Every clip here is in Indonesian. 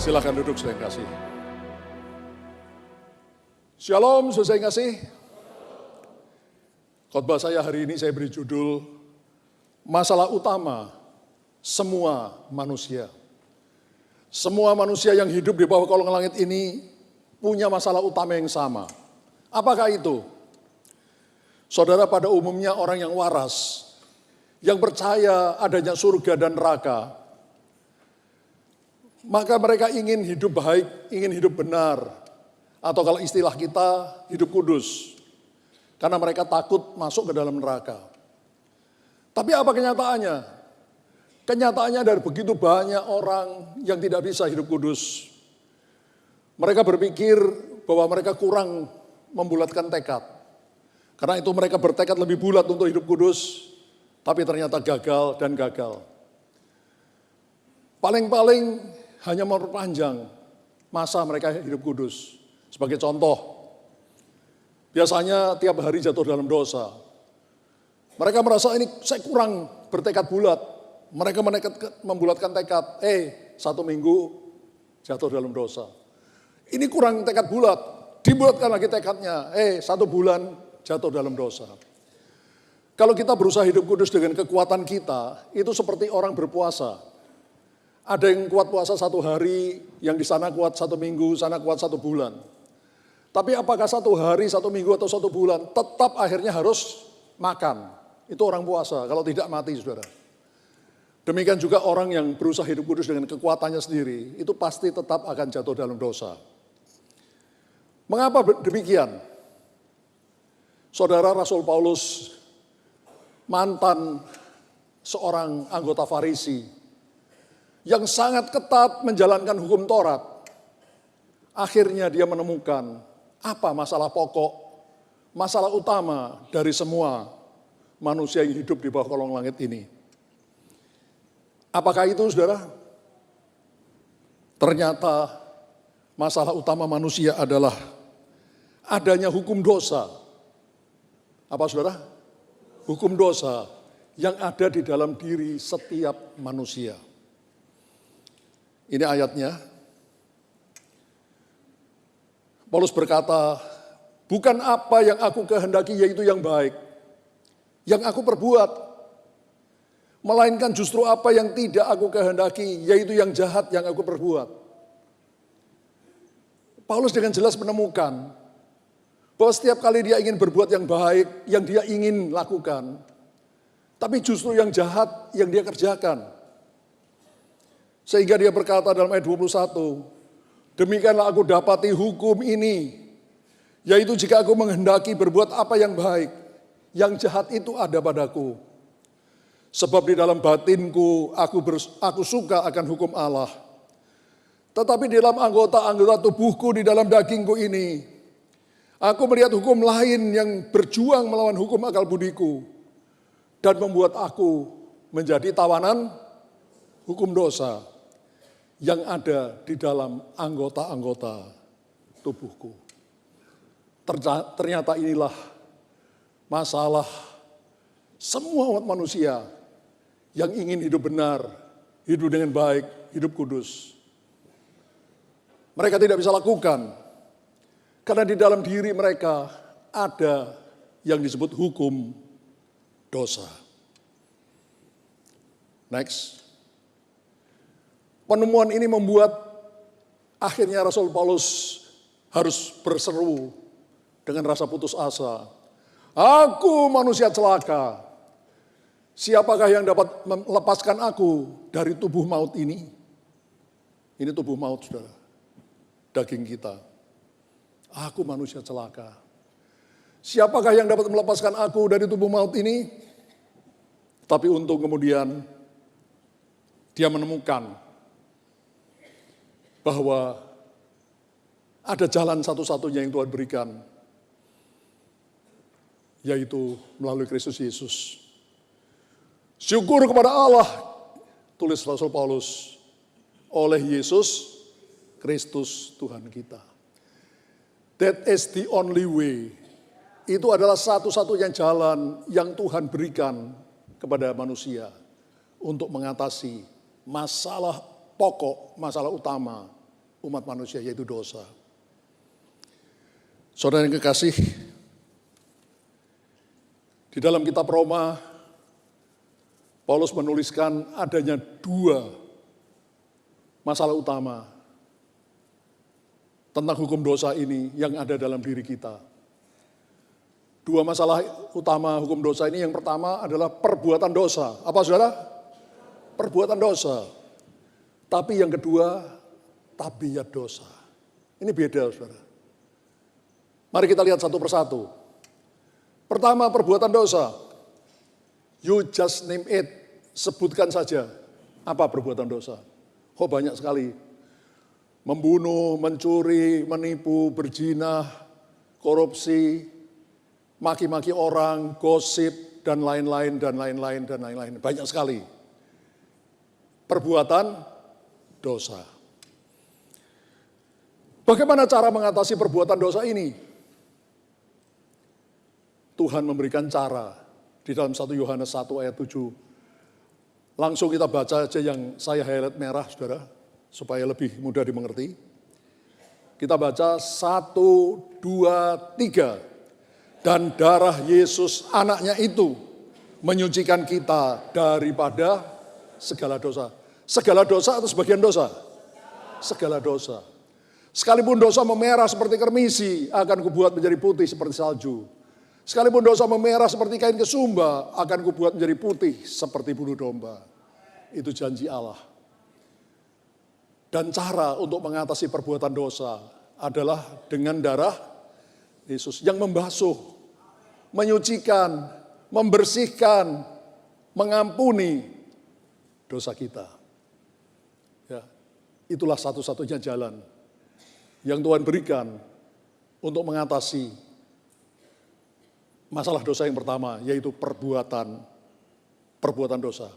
Silakan duduk, saudara yang kasih. Shalom, saudara yang kasih. Khotbah saya hari ini saya beri judul Masalah Utama Semua Manusia. Semua manusia yang hidup di bawah kolong langit ini punya masalah utama yang sama. Apakah itu? Saudara, pada umumnya orang yang waras, yang percaya adanya surga dan neraka, maka mereka ingin hidup baik, ingin hidup benar. Atau kalau istilah kita, hidup kudus. Karena mereka takut masuk ke dalam neraka. Tapi apa kenyataannya? Kenyataannya dari begitu banyak orang yang tidak bisa hidup kudus. Mereka berpikir bahwa mereka kurang membulatkan tekad. Karena itu mereka bertekad lebih bulat untuk hidup kudus. Tapi ternyata gagal dan gagal. Paling-paling hanya memperpanjang masa mereka hidup kudus. Sebagai contoh, biasanya tiap hari jatuh dalam dosa. Mereka merasa ini saya kurang bertekad bulat. Mereka membulatkan tekad, 1 minggu jatuh dalam dosa. Ini kurang tekad bulat, dibulatkan lagi tekadnya, 1 bulan jatuh dalam dosa. Kalau kita berusaha hidup kudus dengan kekuatan kita, itu seperti orang berpuasa. Ada yang kuat puasa 1 hari, yang di sana kuat 1 minggu, sana kuat 1 bulan. Tapi apakah 1 hari, 1 minggu atau 1 bulan, tetap akhirnya harus makan. Itu orang puasa, kalau tidak mati, saudara. Demikian juga orang yang berusaha hidup kudus dengan kekuatannya sendiri, itu pasti tetap akan jatuh dalam dosa. Mengapa demikian? Saudara, Rasul Paulus, mantan seorang anggota Farisi, yang sangat ketat menjalankan hukum Taurat, akhirnya dia menemukan apa masalah pokok, masalah utama dari semua manusia yang hidup di bawah kolong langit ini. Apakah itu, saudara? Ternyata masalah utama manusia adalah adanya hukum dosa. Apa, saudara? Hukum dosa yang ada di dalam diri setiap manusia. Ini ayatnya. Paulus berkata, bukan apa yang aku kehendaki yaitu yang baik, yang aku perbuat, melainkan justru apa yang tidak aku kehendaki yaitu yang jahat yang aku perbuat. Paulus dengan jelas menemukan bahwa setiap kali dia ingin berbuat yang baik, yang dia ingin lakukan, tapi justru yang jahat yang dia kerjakan. Sehingga dia berkata dalam ayat 21, demikianlah aku dapati hukum ini, yaitu jika aku menghendaki berbuat apa yang baik, yang jahat itu ada padaku. Sebab di dalam batinku aku suka akan hukum Allah. Tetapi di dalam anggota-anggota tubuhku, di dalam dagingku ini, aku melihat hukum lain yang berjuang melawan hukum akal budiku, dan membuat aku menjadi tawanan hukum dosa yang ada di dalam anggota-anggota tubuhku. Ternyata inilah masalah semua umat manusia yang ingin hidup benar, hidup dengan baik, hidup kudus. Mereka tidak bisa lakukan karena di dalam diri mereka ada yang disebut hukum dosa. Next. Penemuan ini membuat akhirnya Rasul Paulus harus berseru dengan rasa putus asa. Aku manusia celaka. Siapakah yang dapat melepaskan aku dari tubuh maut ini? Ini tubuh maut, saudara. Daging kita. Aku manusia celaka. Siapakah yang dapat melepaskan aku dari tubuh maut ini? Tapi untung kemudian dia menemukan bahwa ada jalan satu-satunya yang Tuhan berikan, yaitu melalui Kristus Yesus. Syukur kepada Allah, tulis Rasul Paulus, oleh Yesus Kristus Tuhan kita. That is the only way. Itu adalah satu-satunya jalan yang Tuhan berikan kepada manusia untuk mengatasi masalah pokok, masalah utama umat manusia, yaitu dosa. Saudara yang kekasih, di dalam kitab Roma, Paulus menuliskan adanya dua masalah utama tentang hukum dosa ini yang ada dalam diri kita. Dua masalah utama hukum dosa ini, yang pertama adalah perbuatan dosa. Apa saudara? Perbuatan dosa. Tapi yang kedua, tabiat dosa. Ini beda saudara. Mari kita lihat satu persatu. Pertama, perbuatan dosa. You just name it. Sebutkan saja apa perbuatan dosa. Oh, banyak sekali. Membunuh, mencuri, menipu, berzina, korupsi, maki-maki orang, gosip, dan lain-lain, dan lain-lain, dan lain-lain. Banyak sekali. Perbuatan dosa. Bagaimana cara mengatasi perbuatan dosa ini? Tuhan memberikan cara di dalam 1 Yohanes 1 ayat 7. Langsung kita baca aja yang saya highlight merah, saudara, supaya lebih mudah dimengerti. Kita baca 1, 2, 3. Dan darah Yesus anaknya itu menyucikan kita daripada segala dosa. Segala dosa atau sebagian dosa? Segala dosa. Sekalipun dosa memerah seperti kermisi, akan kubuat menjadi putih seperti salju. Sekalipun dosa memerah seperti kain kesumba, akan kubuat menjadi putih seperti bulu domba. Itu janji Allah. Dan cara untuk mengatasi perbuatan dosa adalah dengan darah Yesus yang membasuh, menyucikan, membersihkan, mengampuni dosa kita. Ya, itulah satu-satunya jalan yang Tuhan berikan untuk mengatasi masalah dosa yang pertama, yaitu perbuatan dosa.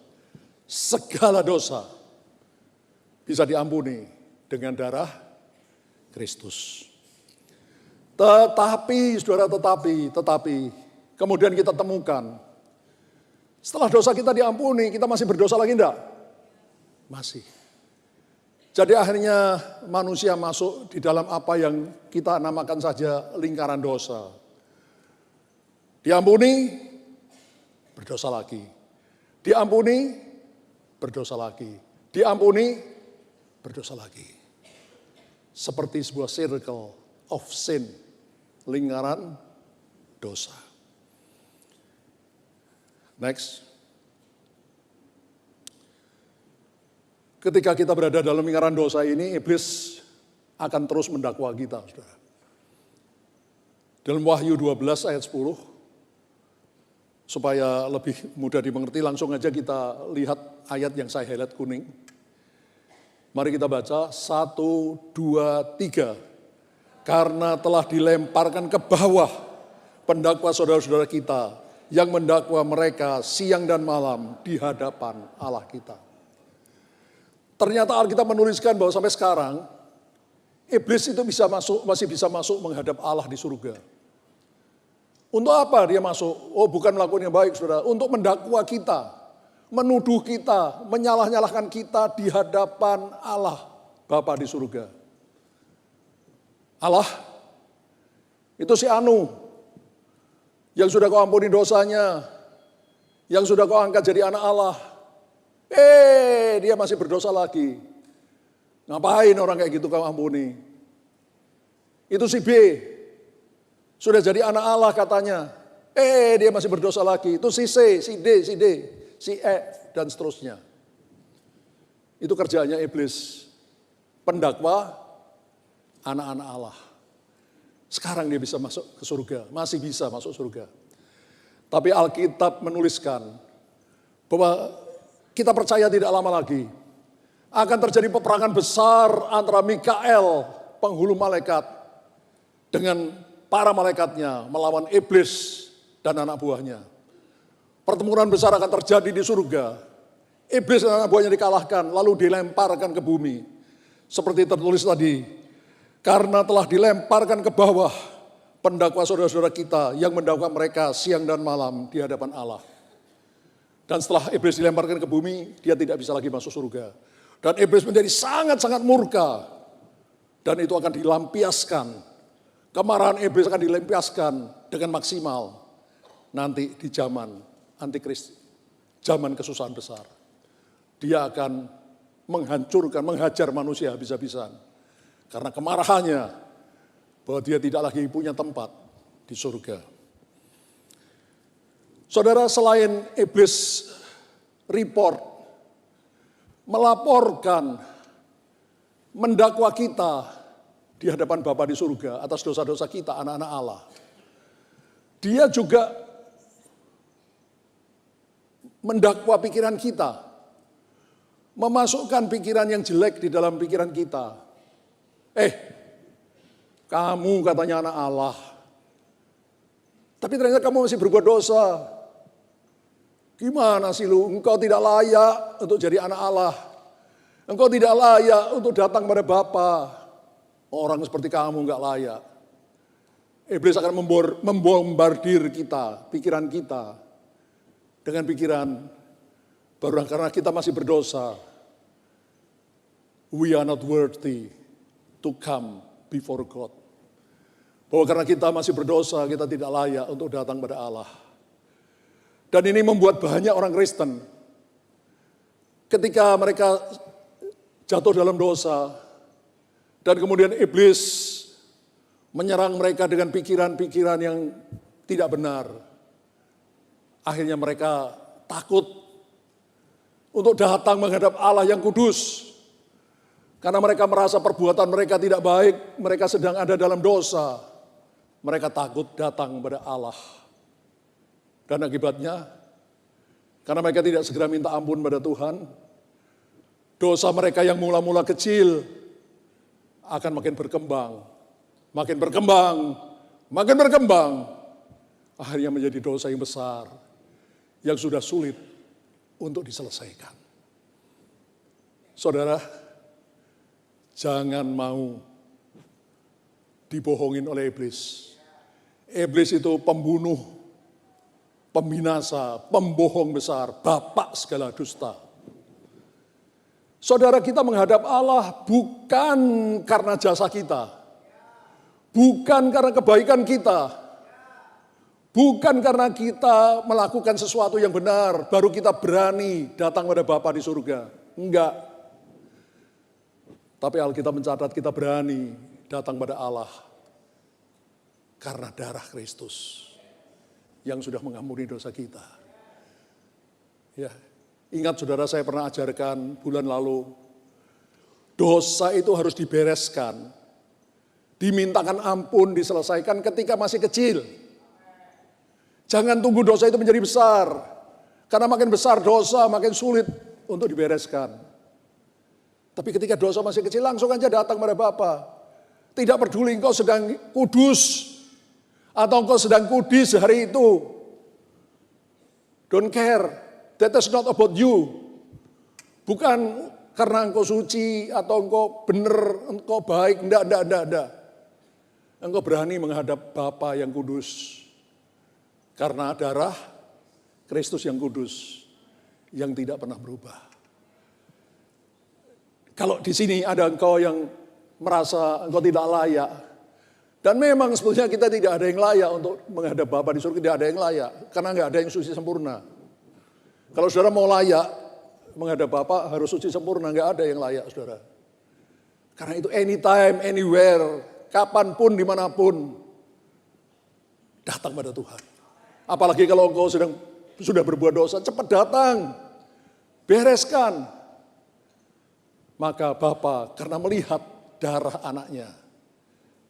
Segala dosa bisa diampuni dengan darah Kristus. Tetapi, saudara, kemudian kita temukan, setelah dosa kita diampuni, kita masih berdosa lagi enggak? Masih. Jadi akhirnya manusia masuk di dalam apa yang kita namakan saja lingkaran dosa. Diampuni, berdosa lagi. Diampuni, berdosa lagi. Diampuni, berdosa lagi. Seperti sebuah circle of sin, lingkaran dosa. Next. Ketika kita berada dalam lingkaran dosa ini, iblis akan terus mendakwa kita, saudara. Dalam Wahyu 12 ayat 10, supaya lebih mudah dimengerti, langsung aja kita lihat ayat yang saya highlight kuning. Mari kita baca 1, 2, 3. Karena telah dilemparkan ke bawah pendakwa saudara-saudara kita yang mendakwa mereka siang dan malam di hadapan Allah kita. Ternyata Alkitab menuliskan bahwa sampai sekarang iblis itu masih bisa masuk menghadap Allah di surga. Untuk apa dia masuk? Oh, bukan melakukan yang baik, saudara. Untuk mendakwa kita, menuduh kita, menyalah-nyalahkan kita di hadapan Allah Bapa di surga. Allah, itu si Anu, yang sudah kau ampuni dosanya, yang sudah kau angkat jadi anak Allah. Dia masih berdosa lagi. Ngapain orang kayak gitu kau ampuni? Itu si B, sudah jadi anak Allah katanya. Dia masih berdosa lagi. Itu si C, si D, si E, dan seterusnya. Itu kerjaannya iblis. Pendakwa anak-anak Allah. Sekarang dia bisa masuk ke surga. Masih bisa masuk surga. Tapi Alkitab menuliskan bahwa kita percaya tidak lama lagi akan terjadi peperangan besar antara Mikael, penghulu malaikat, dengan para malaikatnya melawan iblis dan anak buahnya. Pertempuran besar akan terjadi di surga. Iblis dan anak buahnya dikalahkan, lalu dilemparkan ke bumi. Seperti tertulis tadi, karena telah dilemparkan ke bawah pendakwa saudara-saudara kita yang mendakwa mereka siang dan malam di hadapan Allah. Dan setelah iblis dilemparkan ke bumi, dia tidak bisa lagi masuk surga. Dan iblis menjadi sangat-sangat murka Dan itu akan dilampiaskan. Kemarahan iblis akan dilampiaskan dengan maksimal. Nanti di zaman antikristus, zaman kesusahan besar. Dia akan menghancurkan, menghajar manusia habis-habisan. Karena kemarahannya, bahwa dia tidak lagi punya tempat di surga. Saudara, selain iblis melaporkan, mendakwa kita di hadapan Bapa di surga atas dosa-dosa kita, anak-anak Allah. Dia juga mendakwa pikiran kita, memasukkan pikiran yang jelek di dalam pikiran kita. Kamu katanya anak Allah, tapi ternyata kamu masih berbuat dosa. Gimana sih lu? Engkau tidak layak untuk jadi anak Allah. Engkau tidak layak untuk datang pada Bapa. Orang seperti kamu enggak layak. Iblis akan membombardir kita, pikiran kita. Dengan pikiran, baru karena kita masih berdosa. We are not worthy to come before God. Bahwa karena kita masih berdosa, kita tidak layak untuk datang pada Allah. Dan ini membuat banyak orang Kristen, ketika mereka jatuh dalam dosa, dan kemudian iblis menyerang mereka dengan pikiran-pikiran yang tidak benar. Akhirnya mereka takut untuk datang menghadap Allah yang kudus. Karena mereka merasa perbuatan mereka tidak baik, mereka sedang ada dalam dosa. Mereka takut datang kepada Allah. Dan akibatnya, karena mereka tidak segera minta ampun pada Tuhan, dosa mereka yang mula-mula kecil akan makin berkembang. Makin berkembang, makin berkembang. Akhirnya menjadi dosa yang besar, yang sudah sulit untuk diselesaikan. Saudara, jangan mau dibohongin oleh iblis. Iblis itu pembunuh, pembinasa, pembohong besar, bapak segala dusta. Saudara, kita menghadap Allah bukan karena jasa kita, bukan karena kebaikan kita, bukan karena kita melakukan sesuatu yang benar, baru kita berani datang pada Bapa di surga. Enggak. Tapi Alkitab mencatat kita berani datang pada Allah karena darah Kristus yang sudah mengampuni dosa kita. Ya, ingat saudara, saya pernah ajarkan bulan lalu, dosa itu harus dibereskan, dimintakan ampun, diselesaikan ketika masih kecil. Jangan tunggu dosa itu menjadi besar, karena makin besar dosa makin sulit untuk dibereskan. Tapi ketika dosa masih kecil, langsung aja datang pada Bapa. Tidak peduli engkau sedang kudus atau engkau sedang kudis hari itu. Don't care. That is not about you. Bukan karena engkau suci atau engkau benar, engkau baik. Enggak. Engkau berani menghadap Bapa yang kudus. Karena darah Kristus yang kudus, yang tidak pernah berubah. Kalau di sini ada engkau yang merasa engkau tidak layak, dan memang sebetulnya kita tidak ada yang layak untuk menghadap Bapa di surga, tidak ada yang layak, karena nggak ada yang suci sempurna. Kalau saudara mau layak menghadap Bapa harus suci sempurna, nggak ada yang layak saudara. Karena itu anytime, anywhere, kapanpun, dimanapun, datang pada Tuhan. Apalagi kalau engkau sudah berbuat dosa, cepat datang, bereskan. Maka Bapa karena melihat darah anaknya,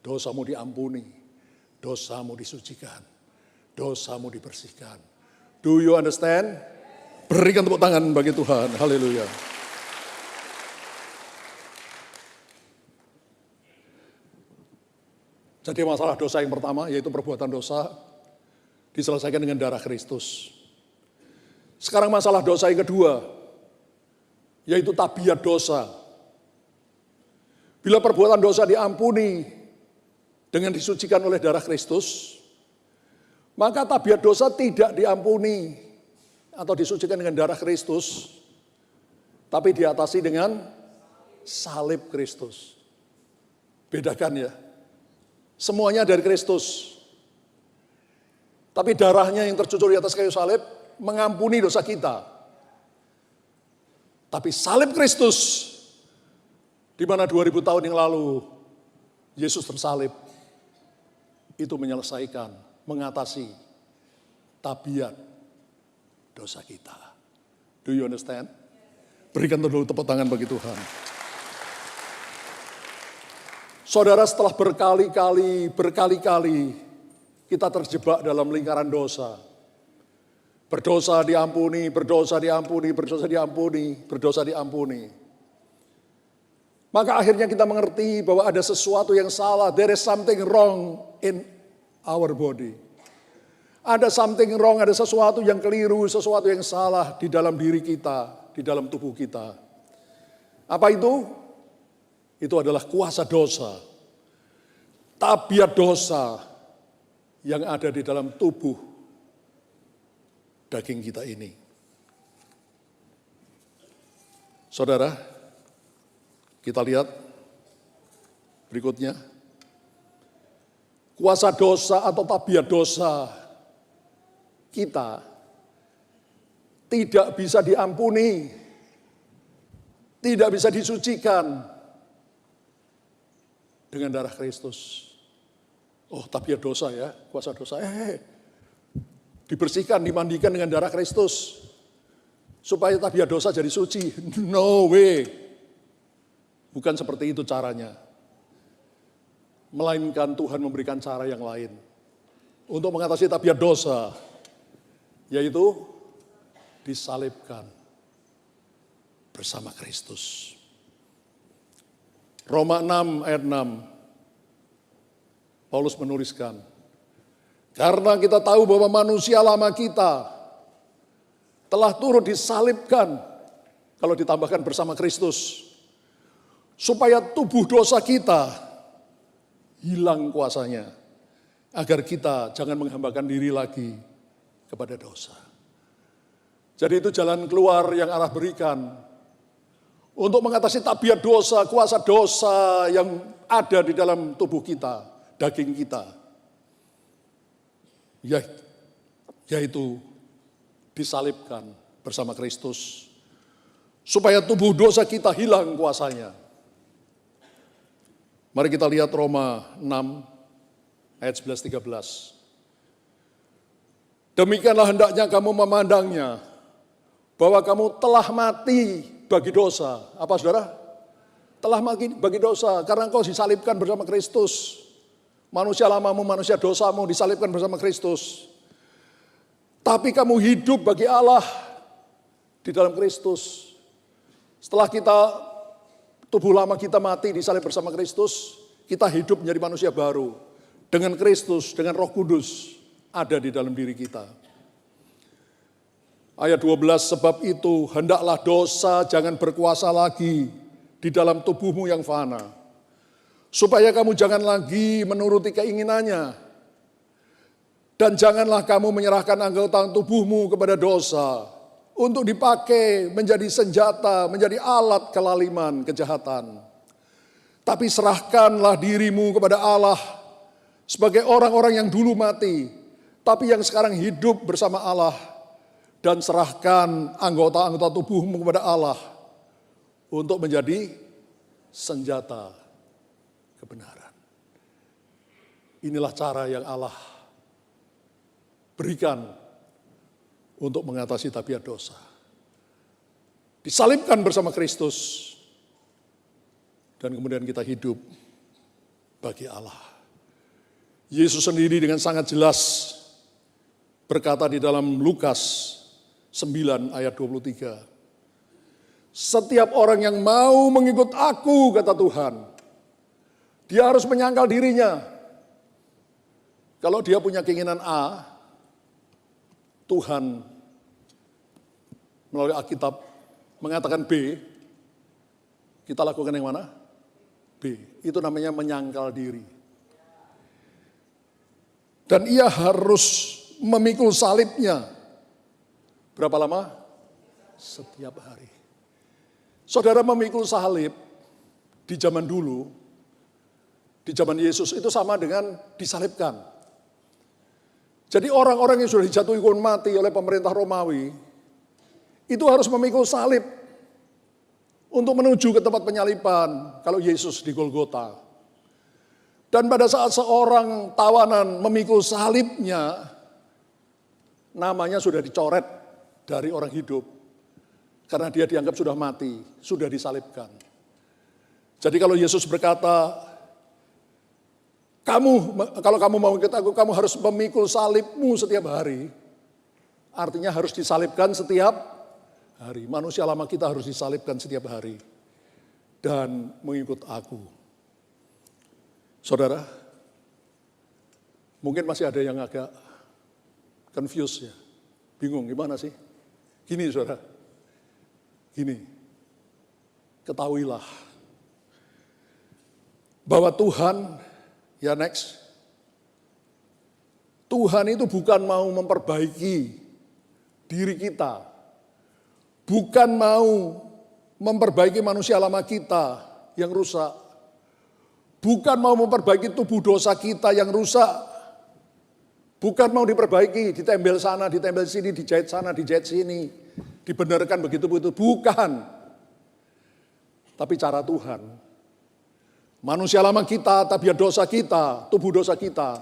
dosamu diampuni, dosamu disucikan, dosamu dibersihkan. Do you understand? Berikan tepuk tangan bagi Tuhan, haleluya. Jadi masalah dosa yang pertama, yaitu perbuatan dosa, diselesaikan dengan darah Kristus. Sekarang masalah dosa yang kedua, yaitu tabiat dosa. Bila perbuatan dosa diampuni dengan disucikan oleh darah Kristus, maka tabiat dosa tidak diampuni atau disucikan dengan darah Kristus, tapi diatasi dengan salib Kristus. Bedakan ya. Semuanya dari Kristus. Tapi darahnya yang tercucur di atas kayu salib mengampuni dosa kita. Tapi salib Kristus, di mana 2000 tahun yang lalu Yesus tersalib, itu menyelesaikan, mengatasi tabiat dosa kita. Do you understand? Berikan dulu tepuk tangan bagi Tuhan. Saudara, setelah berkali-kali kita terjebak dalam lingkaran dosa. Berdosa diampuni, berdosa diampuni, berdosa diampuni, berdosa diampuni. Maka akhirnya kita mengerti bahwa ada sesuatu yang salah. There is something wrong in our body. Ada something wrong, ada sesuatu yang keliru, sesuatu yang salah di dalam diri kita, di dalam tubuh kita. Apa itu? Itu adalah kuasa dosa. Tabiat dosa yang ada di dalam tubuh daging kita ini. Saudara, kita lihat berikutnya. Kuasa dosa atau tabiat dosa kita tidak bisa diampuni, tidak bisa disucikan dengan darah Kristus. Oh, tabiat dosa ya, kuasa dosa. Dibersihkan, dimandikan dengan darah Kristus supaya tabiat dosa jadi suci. No way. Bukan seperti itu caranya. Melainkan Tuhan memberikan cara yang lain untuk mengatasi tabiat dosa, yaitu disalibkan bersama Kristus. Roma 6 ayat 6, Paulus menuliskan, karena kita tahu bahwa manusia lama kita telah turut disalibkan, kalau ditambahkan bersama Kristus, supaya tubuh dosa kita hilang kuasanya, agar kita jangan menghambakan diri lagi kepada dosa. Jadi itu jalan keluar yang Allah berikan untuk mengatasi tabiat dosa, kuasa dosa yang ada di dalam tubuh kita, daging kita. Yaitu disalibkan bersama Kristus supaya tubuh dosa kita hilang kuasanya. Mari kita lihat Roma 6 ayat 11-13. Demikianlah hendaknya kamu memandangnya, bahwa kamu telah mati bagi dosa. Apa saudara? Telah mati bagi dosa, karena engkau disalibkan bersama Kristus. Manusia lamamu, manusia dosamu disalibkan bersama Kristus. Tapi kamu hidup bagi Allah di dalam Kristus. Setelah tubuh lama kita mati disalib bersama Kristus, kita hidup menjadi manusia baru. Dengan Kristus, dengan Roh Kudus ada di dalam diri kita. Ayat 12, sebab itu hendaklah dosa jangan berkuasa lagi di dalam tubuhmu yang fana. Supaya kamu jangan lagi menuruti keinginannya. Dan janganlah kamu menyerahkan anggota tubuhmu kepada dosa untuk dipakai menjadi senjata, menjadi alat kelaliman, kejahatan. Tapi serahkanlah dirimu kepada Allah sebagai orang-orang yang dulu mati, tapi yang sekarang hidup bersama Allah. Dan serahkan anggota-anggota tubuhmu kepada Allah untuk menjadi senjata kebenaran. Inilah cara yang Allah berikan untuk mengatasi tabiat dosa. Disalibkan bersama Kristus, dan kemudian kita hidup bagi Allah. Yesus sendiri dengan sangat jelas berkata di dalam Lukas 9 ayat 23. Setiap orang yang mau mengikut aku, kata Tuhan, dia harus menyangkal dirinya. Kalau dia punya keinginan A, Tuhan melalui Alkitab mengatakan B, kita lakukan yang mana? B. Itu namanya menyangkal diri. Dan ia harus memikul salibnya. Berapa lama? Setiap hari. Saudara, memikul salib di zaman dulu di zaman Yesus itu sama dengan disalibkan. Jadi orang-orang yang sudah dijatuhi hukuman mati oleh pemerintah Romawi, itu harus memikul salib untuk menuju ke tempat penyaliban kalau Yesus di Golgota. Dan pada saat seorang tawanan memikul salibnya, namanya sudah dicoret dari orang hidup. Karena dia dianggap sudah mati, sudah disalibkan. Jadi kalau Yesus berkata, kalau kamu mau ikut aku, kamu harus memikul salibmu setiap hari. Artinya harus disalibkan setiap hari. Manusia lama kita harus disalibkan setiap hari. Dan mengikut aku. Saudara, mungkin masih ada yang agak confused ya. Bingung gimana sih? Gini saudara, gini. Ketahuilah bahwa Tuhan, ya next. Tuhan itu bukan mau memperbaiki diri kita. Bukan mau memperbaiki manusia lama kita yang rusak. Bukan mau memperbaiki tubuh dosa kita yang rusak. Bukan mau diperbaiki, ditempel sana, ditempel sini, dijahit sana, dijahit sini. Dibenarkan begitu-begitu. Bukan. Tapi cara Tuhan. Manusia lama kita, tabiat dosa kita, tubuh dosa kita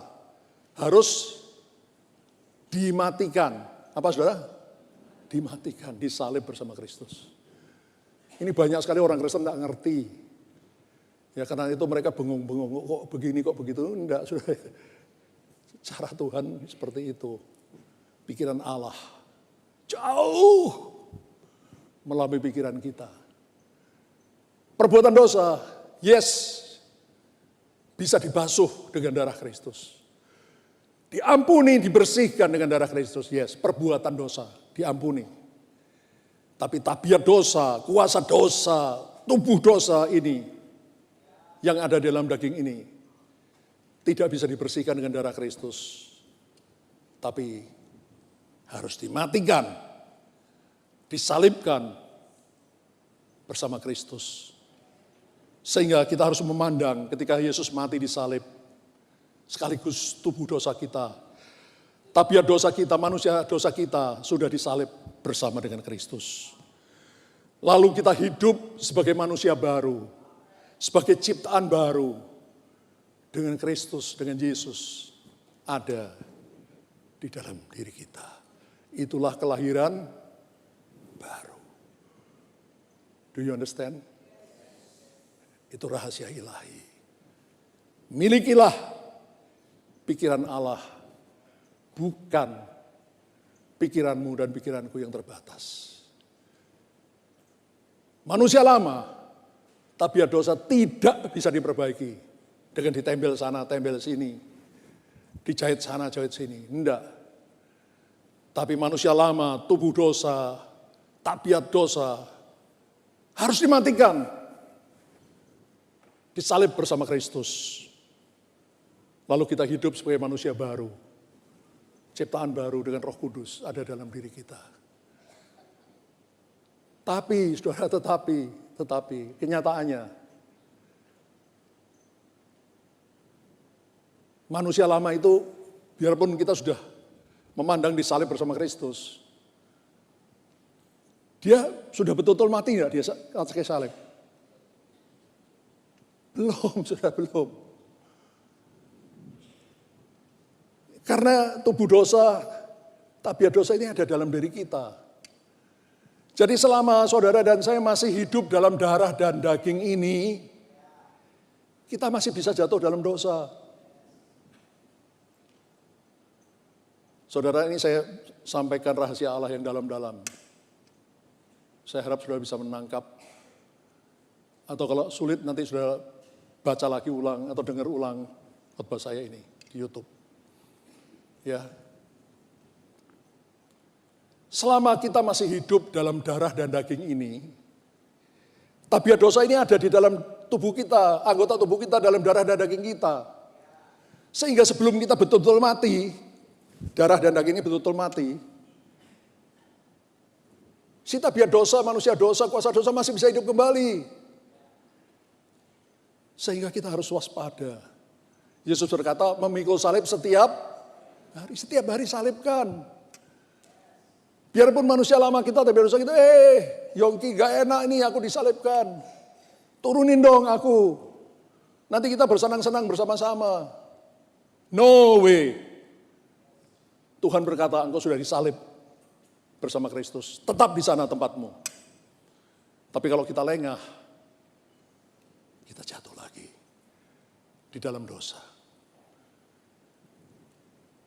harus dimatikan. Apa saudara? Dimatikan, disalib bersama Kristus. Ini banyak sekali orang Kristen tidak ngerti. Ya karena itu mereka bengong-bengong, kok begini, kok begitu. Enggak, saudara. Cara Tuhan seperti itu. Pikiran Allah jauh melampaui pikiran kita. Perbuatan dosa, yes, bisa dibasuh dengan darah Kristus. Diampuni, dibersihkan dengan darah Kristus, yes. Perbuatan dosa, diampuni. Tapi tabiat dosa, kuasa dosa, tubuh dosa ini, yang ada dalam daging ini, tidak bisa dibersihkan dengan darah Kristus. Tapi harus dimatikan, disalibkan bersama Kristus. Sehingga kita harus memandang ketika Yesus mati disalib, sekaligus tubuh dosa kita, tabiat dosa kita, manusia dosa kita sudah disalib bersama dengan Kristus. Lalu kita hidup sebagai manusia baru, sebagai ciptaan baru, dengan Kristus, dengan Yesus ada di dalam diri kita. Itulah kelahiran baru. Do you understand? Itu rahasia ilahi. Milikilah pikiran Allah, bukan pikiranmu dan pikiranku yang terbatas. Manusia lama, tabiat dosa tidak bisa diperbaiki dengan ditempel sana, tempel sini, dijahit sana, jahit sini. Enggak. Tapi manusia lama, tubuh dosa, tabiat dosa harus dimatikan. Disalib bersama Kristus. Lalu kita hidup sebagai manusia baru. Ciptaan baru dengan Roh Kudus ada dalam diri kita. Tapi, saudara, tetapi kenyataannya manusia lama itu biarpun kita sudah memandang disalib bersama Kristus, dia sudah betul-betul mati enggak dia saat salib? Belum, sudah belum. Karena tubuh dosa, tabiat dosa ini ada dalam diri kita. Jadi selama saudara dan saya masih hidup dalam darah dan daging ini, kita masih bisa jatuh dalam dosa. Saudara, ini saya sampaikan rahasia Allah yang dalam-dalam. Saya harap saudara bisa menangkap. Atau kalau sulit nanti saudara baca lagi ulang atau dengar ulang khotbah saya ini di YouTube. Ya. Selama kita masih hidup dalam darah dan daging ini, tabiat dosa ini ada di dalam tubuh kita, anggota tubuh kita dalam darah dan daging kita. Sehingga sebelum kita betul-betul mati, darah dan daging ini betul-betul mati, si tabiat dosa, manusia dosa, kuasa dosa masih bisa hidup kembali. Sehingga kita harus waspada. Yesus berkata, memikul salib setiap hari salibkan. Biarpun manusia lama kita, tapi dosa kita, Yongki gak enak ini aku disalibkan. Turunin dong aku. Nanti kita bersenang-senang bersama-sama. No way. Tuhan berkata, engkau sudah disalib bersama Kristus. Tetap di sana tempatmu. Tapi kalau kita lengah, kita jatuh lagi di dalam dosa.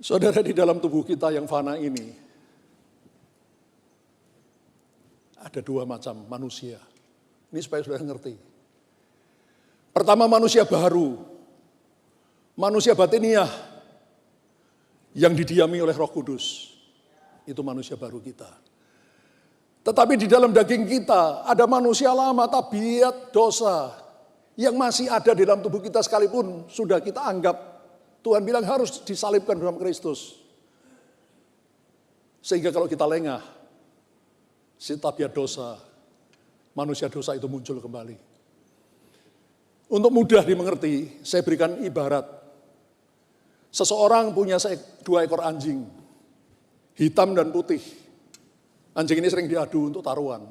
Saudara, di dalam tubuh kita yang fana ini, ada dua macam manusia. Ini supaya saudara ngerti. Pertama, manusia baru. Manusia batiniah yang didiami oleh Roh Kudus. Itu manusia baru kita. Tetapi di dalam daging kita ada manusia lama, tabiat dosa yang masih ada di dalam tubuh kita sekalipun sudah kita anggap Tuhan bilang harus disalibkan dalam Kristus. Sehingga kalau kita lengah, si tabiat dosa, manusia dosa itu muncul kembali. Untuk mudah dimengerti, saya berikan ibarat. Seseorang punya 2 ekor anjing, hitam dan putih. Anjing ini sering diadu untuk taruhan.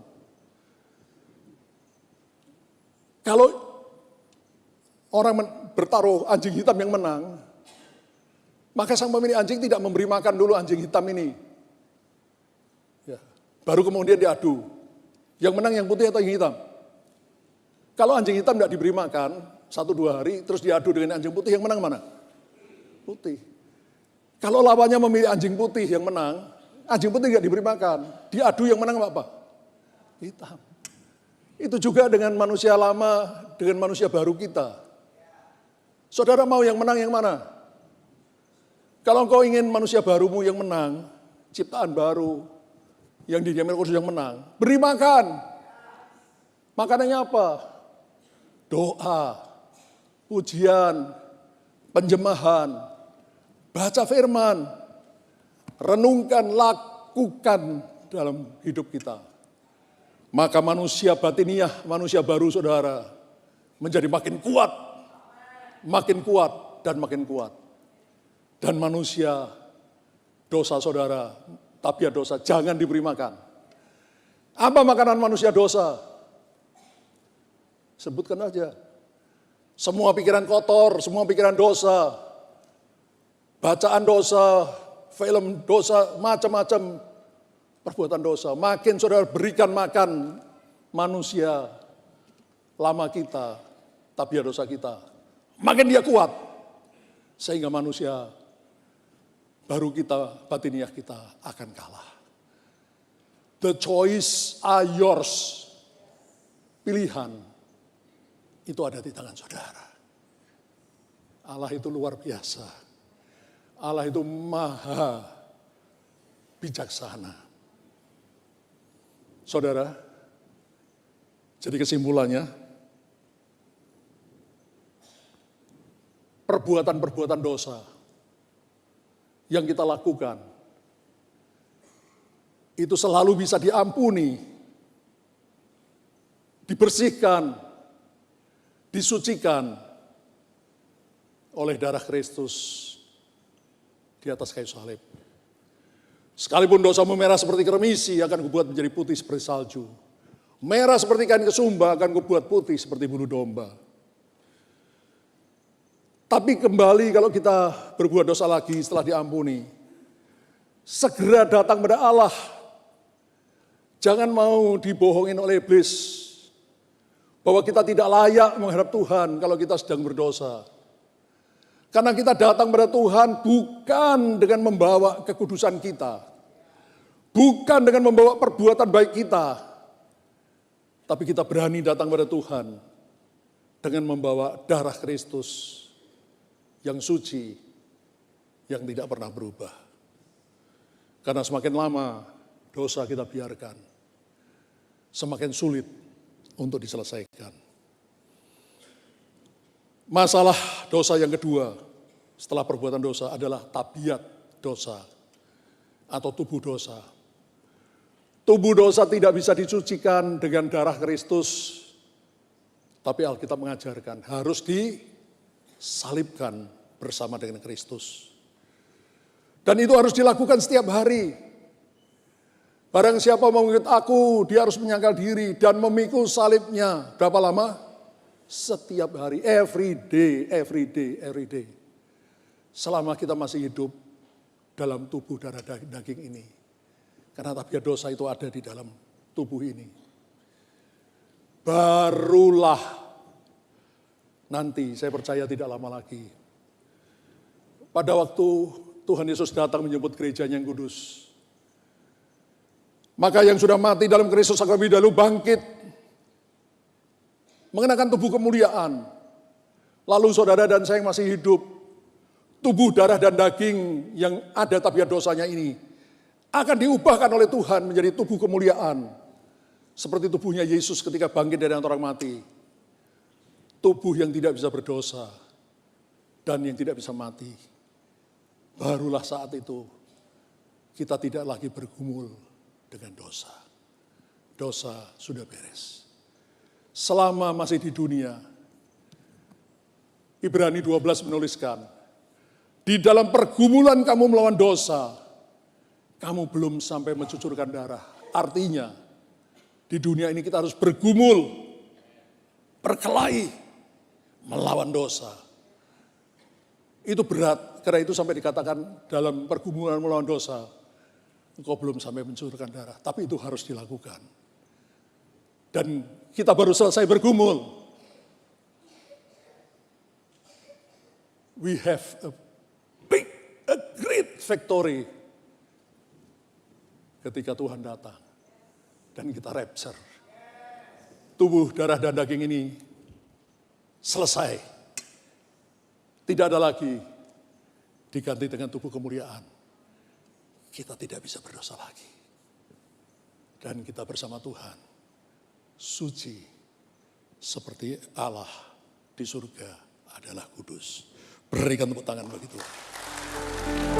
Kalau orang bertaruh anjing hitam yang menang, maka sang pemilik anjing tidak memberi makan dulu anjing hitam ini. Ya, baru kemudian diadu. Yang menang yang putih atau yang hitam? Kalau anjing hitam tidak diberi makan, 1-2 hari, terus diadu dengan anjing putih, yang menang mana? Putih. Kalau lawannya memilih anjing putih yang menang, anjing putih tidak diberi makan, diadu yang menang apa? Hitam. Itu juga dengan manusia lama, dengan manusia baru kita. Saudara mau yang menang yang mana? Kalau engkau ingin manusia barumu yang menang, ciptaan baru, yang didiami Roh Kudus yang menang, beri makan. Makanannya apa? Doa, pujian, penjemahan, baca firman, renungkan, lakukan dalam hidup kita. Maka manusia batiniah, manusia baru saudara, menjadi makin kuat dan makin kuat. Dan manusia dosa saudara, tabiat dosa, jangan diberi makan. Apa makanan manusia dosa? Sebutkan aja. Semua pikiran kotor, semua pikiran dosa, bacaan dosa, film dosa, macam-macam perbuatan dosa. Makin saudara berikan makan manusia lama kita, tabiat dosa kita, makin dia kuat. Sehingga manusia baru kita, batiniah kita akan kalah. The choice are yours. Pilihan itu ada di tangan saudara. Allah itu luar biasa. Allah itu maha bijaksana. Saudara, jadi kesimpulannya, perbuatan-perbuatan dosa yang kita lakukan, itu selalu bisa diampuni, dibersihkan, disucikan oleh darah Kristus di atas kayu salib. Sekalipun dosamu merah seperti kremisi, akan kubuat menjadi putih seperti salju. Merah seperti kain kesumba, akan kubuat putih seperti bulu domba. Tapi kembali kalau kita berbuat dosa lagi setelah diampuni, segera datang pada Allah. Jangan mau dibohongin oleh iblis bahwa kita tidak layak menghadap Tuhan kalau kita sedang berdosa. Karena kita datang pada Tuhan bukan dengan membawa kekudusan kita, bukan dengan membawa perbuatan baik kita, tapi kita berani datang pada Tuhan dengan membawa darah Kristus yang suci, yang tidak pernah berubah. Karena semakin lama dosa kita biarkan, semakin sulit untuk diselesaikan. Masalah dosa yang kedua setelah perbuatan dosa adalah tabiat dosa atau tubuh dosa. Tubuh dosa tidak bisa disucikan dengan darah Kristus, tapi Alkitab mengajarkan harus disalibkan bersama dengan Kristus. Dan itu harus dilakukan setiap hari. Barang siapa mau mengikut aku, dia harus menyangkal diri dan memikul salibnya. Berapa lama? Setiap hari, every day, every day, every day. Selama kita masih hidup dalam tubuh darah daging ini. Karena tabiat dosa itu ada di dalam tubuh ini. Barulah nanti, saya percaya tidak lama lagi. Pada waktu Tuhan Yesus datang menjemput gerejanya yang kudus. Maka yang sudah mati dalam Kristus akan lebih dahulu bangkit. Mengenakan tubuh kemuliaan. Lalu saudara dan saya yang masih hidup. Tubuh darah dan daging yang ada tabiat dosanya ini. Akan diubahkan oleh Tuhan menjadi tubuh kemuliaan. Seperti tubuhnya Yesus ketika bangkit dari antara orang mati. Tubuh yang tidak bisa berdosa. Dan yang tidak bisa mati. Barulah saat itu kita tidak lagi bergumul dengan dosa. Dosa sudah beres. Selama masih di dunia, Ibrani 12 menuliskan, di dalam pergumulan kamu melawan dosa, kamu belum sampai mencucurkan darah. Artinya, di dunia ini kita harus bergumul, berkelahi, melawan dosa. Itu berat, karena itu sampai dikatakan dalam pergumulan melawan dosa, engkau belum sampai mencurahkan darah, tapi itu harus dilakukan. Dan kita baru selesai bergumul. We have a great victory. Ketika Tuhan datang dan kita rapture. Tubuh, darah, dan daging ini selesai. Tidak ada lagi diganti dengan tubuh kemuliaan. Kita tidak bisa berdosa lagi. Dan kita bersama Tuhan, suci seperti Allah di surga adalah kudus. Berikan tepuk tangan bagi Tuhan.